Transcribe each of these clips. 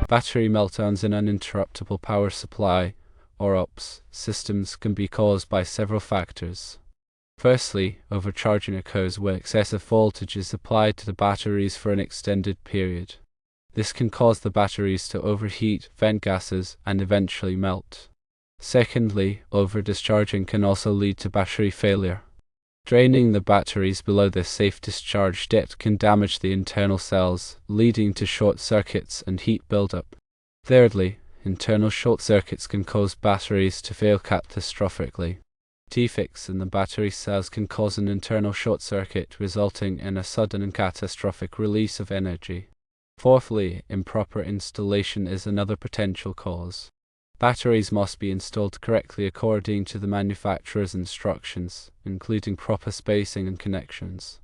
Battery meltdowns in uninterruptible power supply, or UPS, systems can be caused by several factors. Firstly, overcharging occurs where excessive voltage is applied to the batteries for an extended period. This can cause the batteries to overheat, vent gases, and eventually melt. Secondly, overdischarging can also lead to battery failure. Draining the batteries below their safe discharge depth can damage the internal cells, leading to short circuits and heat buildup. Thirdly, internal short circuits can cause batteries to fail catastrophically. Defects in the battery cells can cause an internal short circuit, resulting in a sudden and catastrophic release of energy. Fourthly, improper installation is another potential cause. Batteries must be installed correctly according to the manufacturer's instructions, including proper spacing and connections.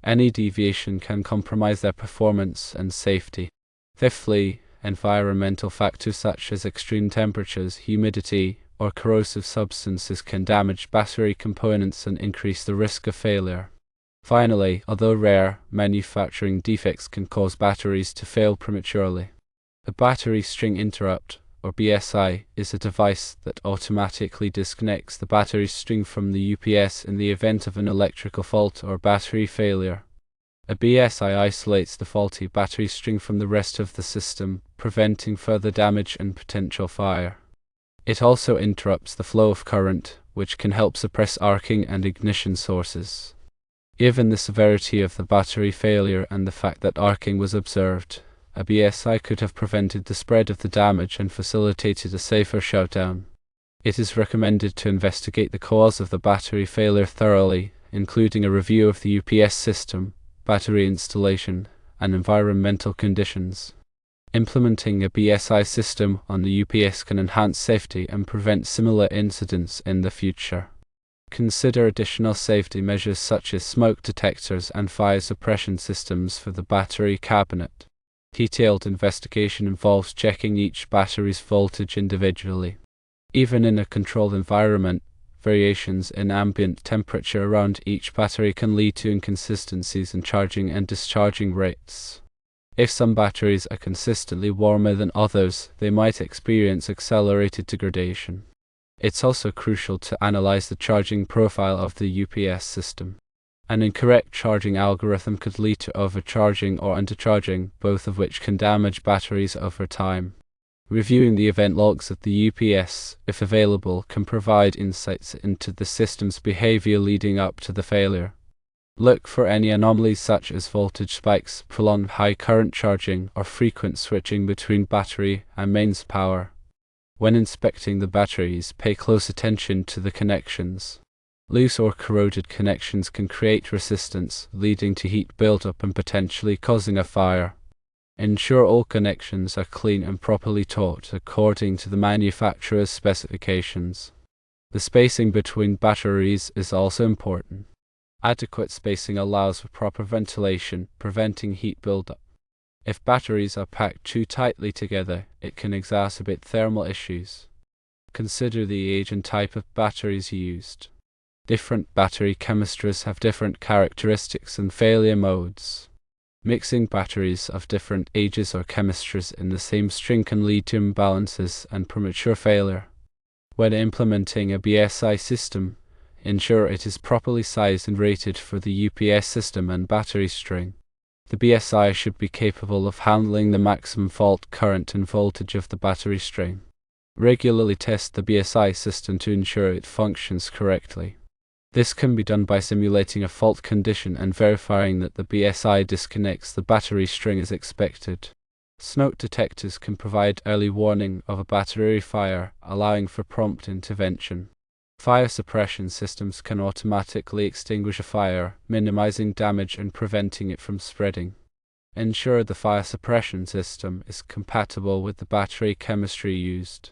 Any deviation can compromise their performance and safety. Fifthly, environmental factors such as extreme temperatures, humidity, or corrosive substances can damage battery components and increase the risk of failure. Finally, although rare, manufacturing defects can cause batteries to fail prematurely. A battery string interrupt, or BSI, is a device that automatically disconnects the battery string from the UPS in the event of an electrical fault or battery failure. A BSI isolates the faulty battery string from the rest of the system, preventing further damage and potential fire. It also interrupts the flow of current, which can help suppress arcing and ignition sources. Given the severity of the battery failure and the fact that arcing was observed, a BSI could have prevented the spread of the damage and facilitated a safer shutdown. It is recommended to investigate the cause of the battery failure thoroughly, including a review of the UPS system, battery installation, and environmental conditions. Implementing a BSI system on the UPS can enhance safety and prevent similar incidents in the future. Consider additional safety measures such as smoke detectors and fire suppression systems for the battery cabinet. Detailed investigation involves checking each battery's voltage individually. Even in a controlled environment, variations in ambient temperature around each battery can lead to inconsistencies in charging and discharging rates. If some batteries are consistently warmer than others, they might experience accelerated degradation. It's also crucial to analyze the charging profile of the UPS system. An incorrect charging algorithm could lead to overcharging or undercharging, both of which can damage batteries over time. Reviewing the event logs of the UPS, if available, can provide insights into the system's behavior leading up to the failure. Look for any anomalies such as voltage spikes, prolonged high current charging, or frequent switching between battery and mains power. When inspecting the batteries, pay close attention to the connections. Loose or corroded connections can create resistance, leading to heat buildup and potentially causing a fire. Ensure all connections are clean and properly taut according to the manufacturer's specifications. The spacing between batteries is also important. Adequate spacing allows for proper ventilation, preventing heat buildup. If batteries are packed too tightly together, it can exacerbate thermal issues. Consider the age and type of batteries used. Different battery chemistries have different characteristics and failure modes. Mixing batteries of different ages or chemistries in the same string can lead to imbalances and premature failure. When implementing a BSI system, ensure it is properly sized and rated for the UPS system and battery string. The BSI should be capable of handling the maximum fault current and voltage of the battery string. Regularly test the BSI system to ensure it functions correctly. This can be done by simulating a fault condition and verifying that the BSI disconnects the battery string as expected. Smoke detectors can provide early warning of a battery fire, allowing for prompt intervention. Fire suppression systems can automatically extinguish a fire, minimizing damage and preventing it from spreading. Ensure the fire suppression system is compatible with the battery chemistry used.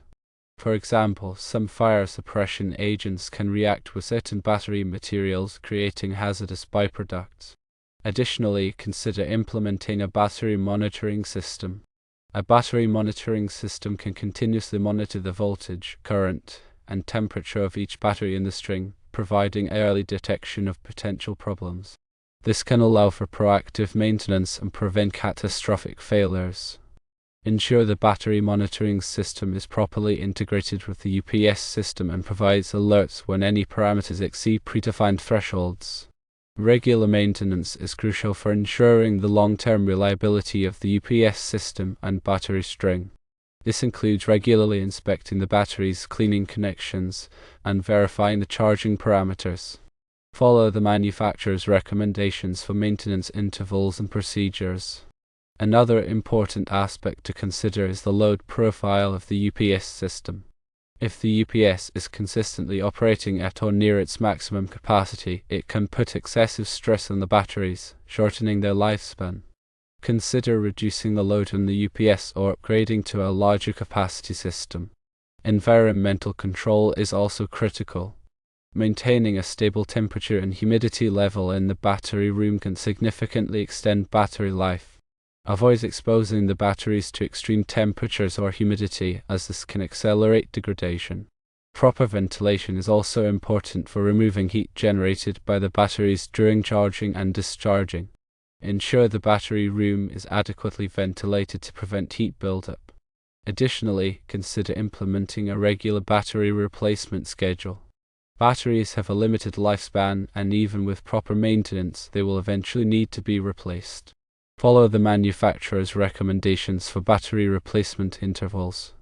For example, some fire suppression agents can react with certain battery materials, creating hazardous byproducts. Additionally, consider implementing a battery monitoring system. A battery monitoring system can continuously monitor the voltage, current, and temperature of each battery in the string, providing early detection of potential problems. This can allow for proactive maintenance and prevent catastrophic failures. Ensure the battery monitoring system is properly integrated with the UPS system and provides alerts when any parameters exceed predefined thresholds. Regular maintenance is crucial for ensuring the long-term reliability of the UPS system and battery string. This includes regularly inspecting the batteries, cleaning connections, and verifying the charging parameters. Follow the manufacturer's recommendations for maintenance intervals and procedures. Another important aspect to consider is the load profile of the UPS system. If the UPS is consistently operating at or near its maximum capacity, it can put excessive stress on the batteries, shortening their lifespan. Consider reducing the load on the UPS or upgrading to a larger capacity system. Environmental control is also critical. Maintaining a stable temperature and humidity level in the battery room can significantly extend battery life. Avoid exposing the batteries to extreme temperatures or humidity, as this can accelerate degradation. Proper ventilation is also important for removing heat generated by the batteries during charging and discharging. Ensure the battery room is adequately ventilated to prevent heat buildup. Additionally, consider implementing a regular battery replacement schedule. Batteries have a limited lifespan, and even with proper maintenance, they will eventually need to be replaced. Follow the manufacturer's recommendations for battery replacement intervals.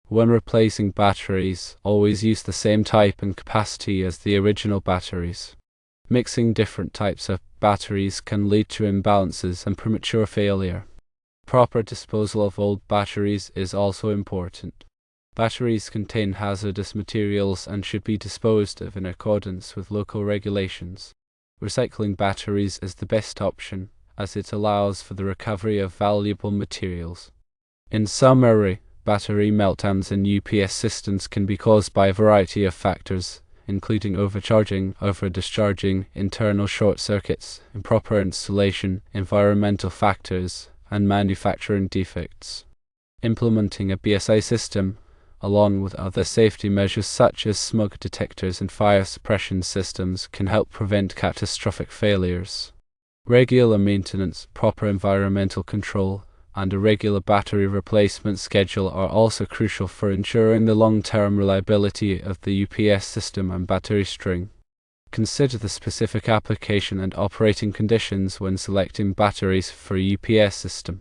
When replacing batteries, always use the same type and capacity as the original batteries. Mixing different types of batteries can lead to imbalances and premature failure. Proper disposal of old batteries is also important. Batteries contain hazardous materials and should be disposed of in accordance with local regulations. Recycling batteries is the best option, as it allows for the recovery of valuable materials. In summary, battery meltdowns in UPS systems can be caused by a variety of factors, including overcharging, over-discharging, internal short circuits, improper installation, environmental factors, and manufacturing defects. Implementing a BSI system, along with other safety measures such as smoke detectors and fire suppression systems, can help prevent catastrophic failures. Regular maintenance, proper environmental control, and a regular battery replacement schedule are also crucial for ensuring the long-term reliability of the UPS system and battery string. Consider the specific application and operating conditions when selecting batteries for a UPS system.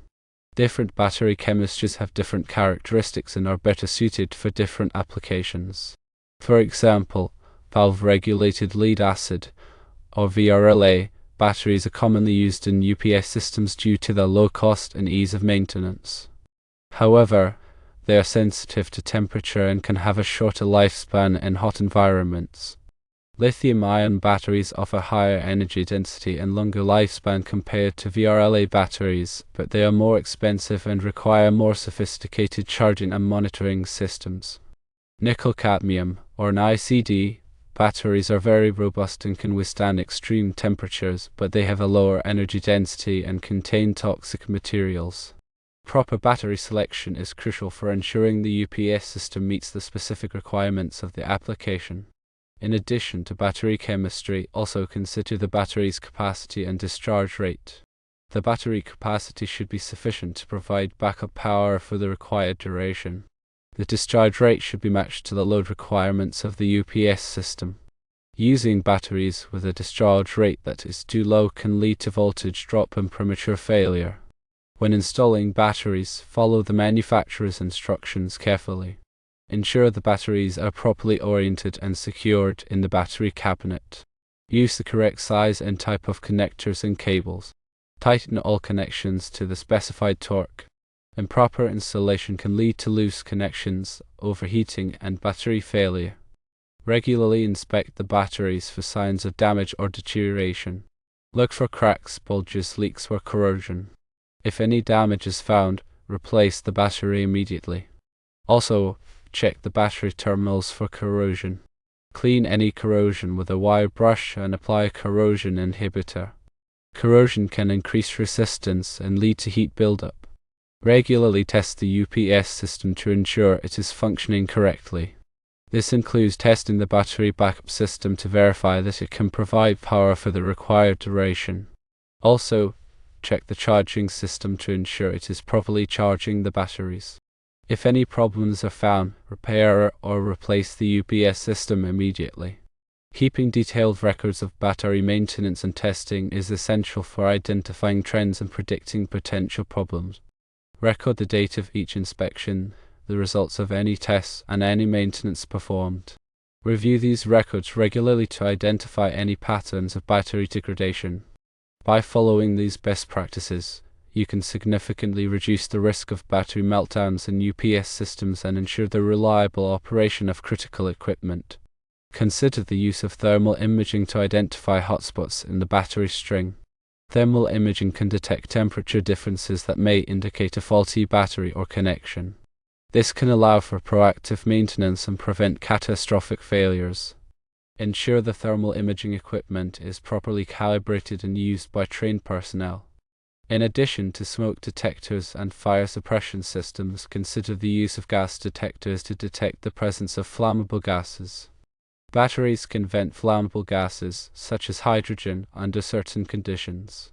Different battery chemistries have different characteristics and are better suited for different applications. For example, valve-regulated lead acid, or VRLA, batteries are commonly used in UPS systems due to their low cost and ease of maintenance. However, they are sensitive to temperature and can have a shorter lifespan in hot environments. Lithium-ion batteries offer higher energy density and longer lifespan compared to VRLA batteries, but they are more expensive and require more sophisticated charging and monitoring systems. Nickel-cadmium, or NiCd, batteries are very robust and can withstand extreme temperatures, but they have a lower energy density and contain toxic materials. Proper battery selection is crucial for ensuring the UPS system meets the specific requirements of the application. In addition to battery chemistry, also consider the battery's capacity and discharge rate. The battery capacity should be sufficient to provide backup power for the required duration. The discharge rate should be matched to the load requirements of the UPS system. Using batteries with a discharge rate that is too low can lead to voltage drop and premature failure. When installing batteries, follow the manufacturer's instructions carefully. Ensure the batteries are properly oriented and secured in the battery cabinet. Use the correct size and type of connectors and cables. Tighten all connections to the specified torque. Improper installation can lead to loose connections, overheating, and battery failure. Regularly inspect the batteries for signs of damage or deterioration. Look for cracks, bulges, leaks, or corrosion. If any damage is found, replace the battery immediately. Also, check the battery terminals for corrosion. Clean any corrosion with a wire brush and apply a corrosion inhibitor. Corrosion can increase resistance and lead to heat buildup. Regularly test the UPS system to ensure it is functioning correctly. This includes testing the battery backup system to verify that it can provide power for the required duration. Also, check the charging system to ensure it is properly charging the batteries. If any problems are found, repair or replace the UPS system immediately. Keeping detailed records of battery maintenance and testing is essential for identifying trends and predicting potential problems. Record the date of each inspection, the results of any tests, and any maintenance performed. Review these records regularly to identify any patterns of battery degradation. By following these best practices, you can significantly reduce the risk of battery meltdowns in UPS systems and ensure the reliable operation of critical equipment. Consider the use of thermal imaging to identify hotspots in the battery string. Thermal imaging can detect temperature differences that may indicate a faulty battery or connection. This can allow for proactive maintenance and prevent catastrophic failures. Ensure the thermal imaging equipment is properly calibrated and used by trained personnel. In addition to smoke detectors and fire suppression systems, consider the use of gas detectors to detect the presence of flammable gases. Batteries can vent flammable gases, such as hydrogen, under certain conditions.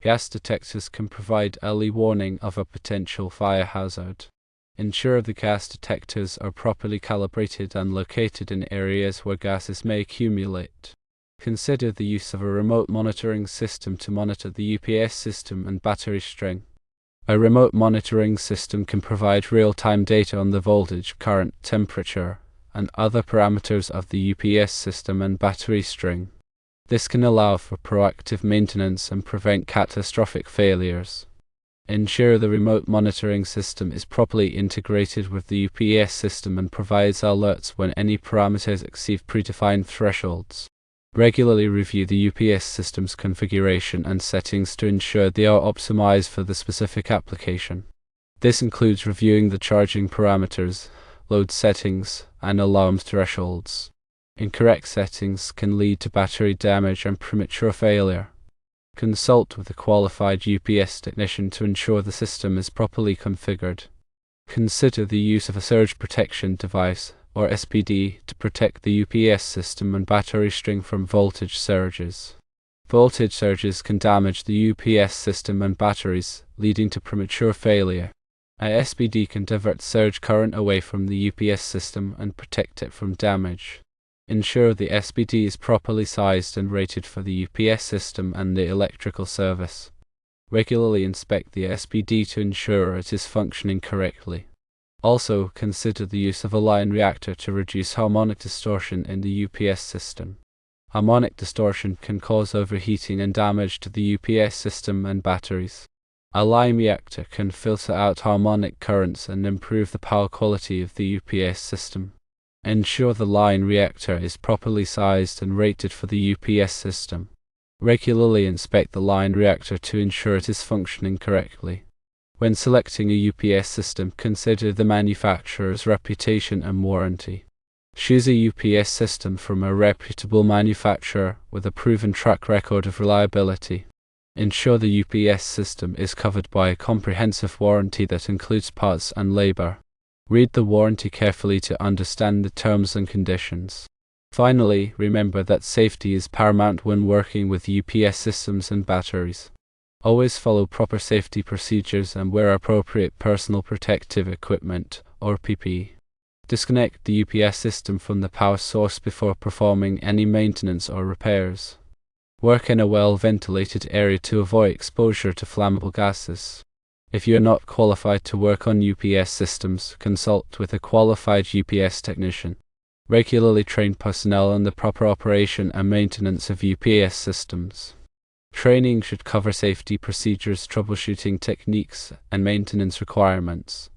Gas detectors can provide early warning of a potential fire hazard. Ensure the gas detectors are properly calibrated and located in areas where gases may accumulate. Consider the use of a remote monitoring system to monitor the UPS system and battery string. A remote monitoring system can provide real-time data on the voltage, current, temperature, and other parameters of the UPS system and battery string. This can allow for proactive maintenance and prevent catastrophic failures. Ensure the remote monitoring system is properly integrated with the UPS system and provides alerts when any parameters exceed predefined thresholds. Regularly review the UPS system's configuration and settings to ensure they are optimized for the specific application. This includes reviewing the charging parameters, load settings, and alarm thresholds. Incorrect settings can lead to battery damage and premature failure. Consult with a qualified UPS technician to ensure the system is properly configured. Consider the use of a surge protection device, or SPD, to protect the UPS system and battery string from voltage surges. Voltage surges can damage the UPS system and batteries, leading to premature failure. A SPD can divert surge current away from the UPS system and protect it from damage. Ensure the SPD is properly sized and rated for the UPS system and the electrical service. Regularly inspect the SPD to ensure it is functioning correctly. Also, consider the use of a line reactor to reduce harmonic distortion in the UPS system. Harmonic distortion can cause overheating and damage to the UPS system and batteries. A line reactor can filter out harmonic currents and improve the power quality of the UPS system. Ensure the line reactor is properly sized and rated for the UPS system. Regularly inspect the line reactor to ensure it is functioning correctly. When selecting a UPS system, consider the manufacturer's reputation and warranty. Choose a UPS system from a reputable manufacturer with a proven track record of reliability. Ensure the UPS system is covered by a comprehensive warranty that includes parts and labor. Read the warranty carefully to understand the terms and conditions. Finally, remember that safety is paramount when working with UPS systems and batteries. Always follow proper safety procedures and wear appropriate personal protective equipment, or PPE. Disconnect the UPS system from the power source before performing any maintenance or repairs. Work in a well-ventilated area to avoid exposure to flammable gases. If you are not qualified to work on UPS systems, consult with a qualified UPS technician. Regularly train personnel on the proper operation and maintenance of UPS systems. Training should cover safety procedures, troubleshooting techniques, and maintenance requirements.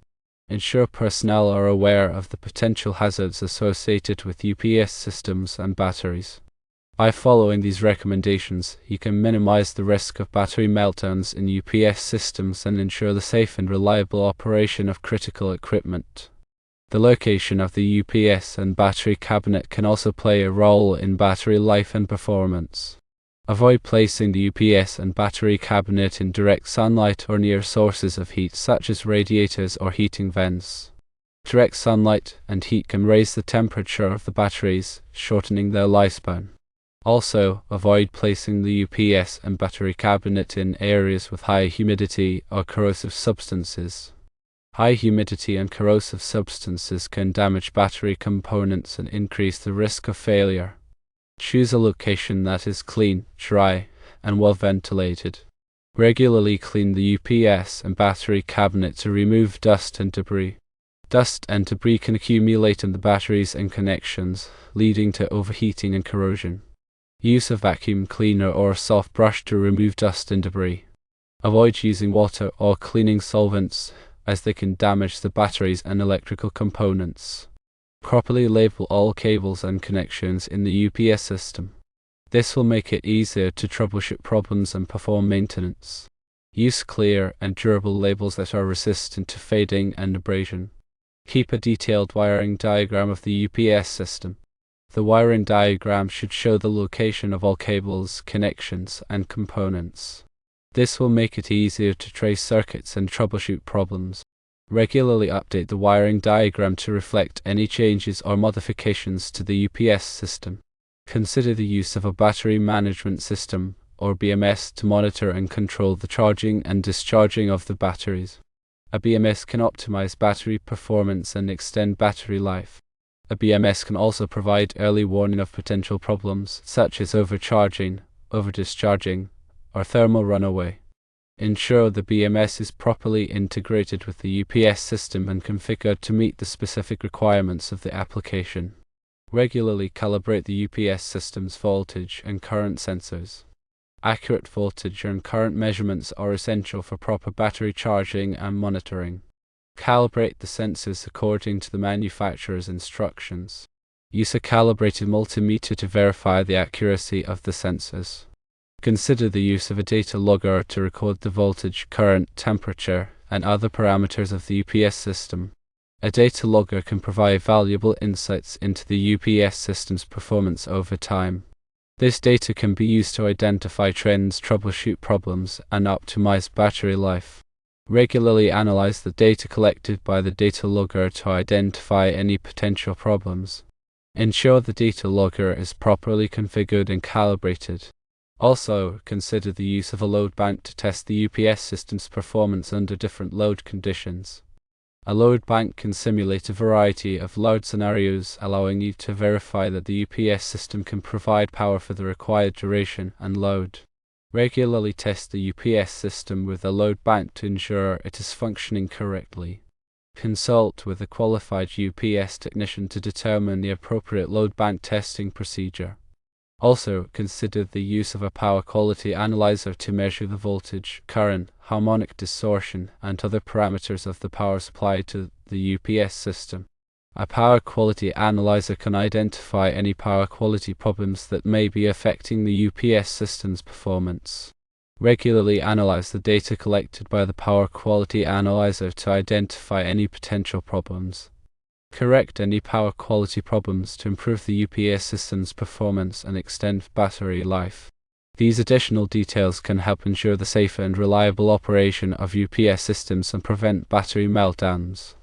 Ensure personnel are aware of the potential hazards associated with UPS systems and batteries. By following these recommendations, you can minimize the risk of battery meltdowns in UPS systems and ensure the safe and reliable operation of critical equipment. The location of the UPS and battery cabinet can also play a role in battery life and performance. Avoid placing the UPS and battery cabinet in direct sunlight or near sources of heat such as radiators or heating vents. Direct sunlight and heat can raise the temperature of the batteries, shortening their lifespan. Also, avoid placing the UPS and battery cabinet in areas with high humidity or corrosive substances. High humidity and corrosive substances can damage battery components and increase the risk of failure. Choose a location that is clean, dry, and well ventilated. Regularly clean the UPS and battery cabinet to remove dust and debris. Dust and debris can accumulate in the batteries and connections, leading to overheating and corrosion. Use a vacuum cleaner or a soft brush to remove dust and debris. Avoid using water or cleaning solvents, as they can damage the batteries and electrical components. Properly label all cables and connections in the UPS system. This will make it easier to troubleshoot problems and perform maintenance. Use clear and durable labels that are resistant to fading and abrasion. Keep a detailed wiring diagram of the UPS system. The wiring diagram should show the location of all cables, connections, and components. This will make it easier to trace circuits and troubleshoot problems. Regularly update the wiring diagram to reflect any changes or modifications to the UPS system. Consider the use of a battery management system, or BMS, to monitor and control the charging and discharging of the batteries. A BMS can optimize battery performance and extend battery life. A BMS can also provide early warning of potential problems, such as overcharging, overdischarging, or thermal runaway. Ensure the BMS is properly integrated with the UPS system and configured to meet the specific requirements of the application. Regularly calibrate the UPS system's voltage and current sensors. Accurate voltage and current measurements are essential for proper battery charging and monitoring. Calibrate the sensors according to the manufacturer's instructions. Use a calibrated multimeter to verify the accuracy of the sensors. Consider the use of a data logger to record the voltage, current, temperature, and other parameters of the UPS system. A data logger can provide valuable insights into the UPS system's performance over time. This data can be used to identify trends, troubleshoot problems, and optimize battery life. Regularly analyze the data collected by the data logger to identify any potential problems. Ensure the data logger is properly configured and calibrated. Also, consider the use of a load bank to test the UPS system's performance under different load conditions. A load bank can simulate a variety of load scenarios, allowing you to verify that the UPS system can provide power for the required duration and load. Regularly test the UPS system with a load bank to ensure it is functioning correctly. Consult with a qualified UPS technician to determine the appropriate load bank testing procedure. Also, consider the use of a power quality analyzer to measure the voltage, current, harmonic distortion, and other parameters of the power supply to the UPS system. A power quality analyzer can identify any power quality problems that may be affecting the UPS system's performance. Regularly analyze the data collected by the power quality analyzer to identify any potential problems. Correct any power quality problems to improve the UPS system's performance and extend battery life. These additional details can help ensure the safe and reliable operation of UPS systems and prevent battery meltdowns.